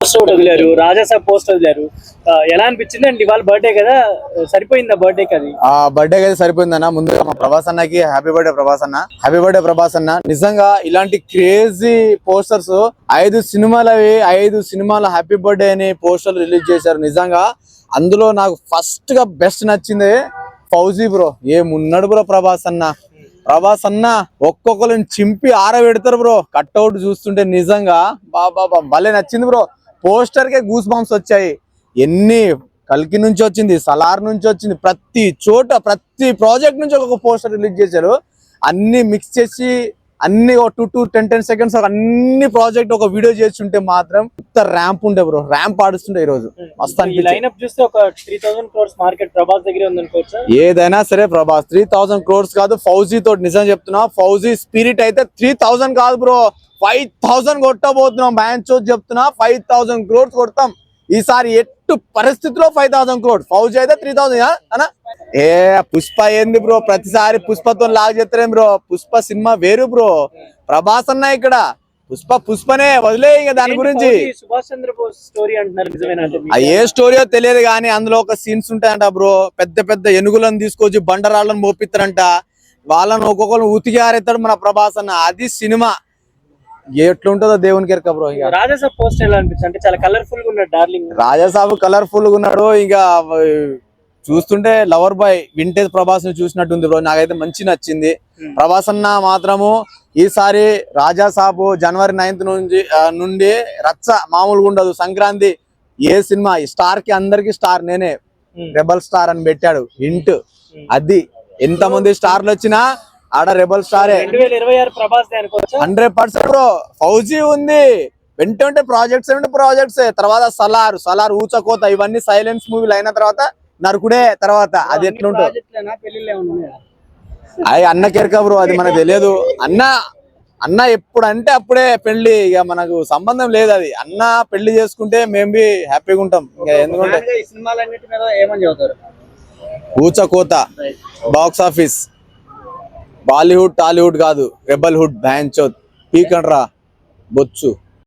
Post వదిలేరు, Rajasaab post వదిలేరు. ఎలా అనిపించింది అండి? ఇవాళ బర్త్డే కదా, సరిపోయిందా బర్త్డే కి? అది బర్త్డే అయితే సరిపోయిందన్న. ముందుగా మా ప్రభాస్ అన్నకి హ్యాపీ బర్త్డే ప్రభాస్ అన్న, హ్యాపీ బర్త్డే ప్రభాస్ అన్న. నిజంగా ఇలాంటి క్రేజీ పోస్టర్స్ 5 సినిమాల హ్యాపీ బర్త్డే అని పోస్టర్లు రిలీజ్ చేశారు. నిజంగా అందులో నాకు ఫస్ట్ గా బెస్ట్ నచ్చింది ఫౌజీ బ్రో. ఏమున్నాడు బ్రో ప్రభాస్ అన్న ఒక్కొక్కరిని చింపి ఆరబెడతారు బ్రో. కట్అవుట్ చూస్తుంటే నిజంగా బాబా భలే నచ్చింది బ్రో. పోస్టర్ కే గూస్ బంప్స్ వచ్చాయి. ఎన్ని కల్కి నుంచి వచ్చింది, సలార్ నుంచి వచ్చింది, ప్రతి చోట ప్రతి ప్రాజెక్ట్ నుంచి ఒక్కొక్క పోస్టర్ రిలీజ్ చేశారు. అన్ని మిక్స్ చేసి అన్ని 2 to 10 seconds అన్ని ప్రాజెక్ట్ ఒక వీడియో చేస్తుంటే మాత్రం ర్యాంప్ ఉండే బ్రో. ర్యాంప్ ఆడుస్తుండే ఈ రోజు మస్తు లైనప్ చూస్తే ఒక 3000 crores మార్కెట్ ప్రభాస్ దగ్గరే ఉందనుకోవచ్చు. ఏదైనా సరే ప్రభాస్ 3000 crores కాదు. ఫౌజీ తోటి నిజం చెప్తున్నా, ఫౌజీ స్పిరిట్ అయితే 3000 కాదు బ్రో, 5000 కొట్టబోతున్నాం. మ్యాచ్ చెప్తున్నా 5000 crores కొడతాం ఈసారి. ఎట్టు పరిస్థితిలో 5000 crores. ఫౌజీ అయితే 3000 అనా. పుష్ప ఏంది బ్రో, ప్రతిసారి పుష్పతో లాగ్ చేస్తారేం బ్రో. పుష్ప సినిమా వేరు బ్రో. ప్రభాస్ అన్న ఇక్కడ పుష్పనే వదిలే. ఇంకా దాని గురించి సుభాష్ చంద్రబోస్ స్టోరీ అంటున్నారు, ఏ స్టోరీయో తెలియదు కానీ అందులో ఒక సీన్స్ ఉంటాయంట బ్రో. పెద్ద పెద్ద ఏనుగులను తీసుకొచ్చి బండరాళ్ళను మోపిస్తారంట. వాళ్ళని ఒక్కొక్కరు ఉతికి ఆరేస్తాడు మన ప్రభాస్ అన్న. అది సినిమా ఎట్లుంటుందో దేవునికి ఎరక బ్రో. రాజాసాబ్ పోస్టర్ ఎలా అనిపించింది? అంటే చాలా కలర్ఫుల్ గా ఉన్నాడు డార్లింగ్. రాజాసాబ్ కలర్ఫుల్ గా ఉన్నాడు. ఇంకా చూస్తుంటే లవర్ బాయ్ వింటేజ్ ప్రభాస్ ని చూసినట్టుంది బ్రో. నాకైతే మంచి నచ్చింది. ప్రభాస్ అన్న మాత్రము ఈసారి రాజాసాబ్ January 9th నుండి రచ్చ మామూలుగా ఉండదు. సంక్రాంతి ఏ సినిమా స్టార్ కి అందరికి స్టార్ నేనే, రెబల్ స్టార్ అని పెట్టాడు హింట్. అది ఎంతమంది స్టార్లు వచ్చినా ఆడ రెబల్ స్టారే. 2026 ప్రభాస్ 100% బ్రో. ఫౌజీ ఉంది వెంటే ప్రాజెక్ట్స్ తర్వాత సలార్ ఊచకోత ఇవన్నీ సైలెన్స్ మూవీలు అయిన తర్వాత నరుకుడే తర్వాత అది ఎట్లుంటుంది అవి అన్నకెరక బ్రో. అది మనకు తెలియదు. అన్న ఎప్పుడంటే అప్పుడే పెళ్లి, ఇక మనకు సంబంధం లేదు. అది అన్న పెళ్లి చేసుకుంటే మేము బి హ్యాపీగా ఉంటాం. ఎందుకంటే ఊచకోత బాక్స్ ఆఫీస్ బాలీవుడ్ టాలీవుడ్ కాదు, రెబల్ హుడ్ బ్యాంచోత్ పీకండ్రా బొచ్చు.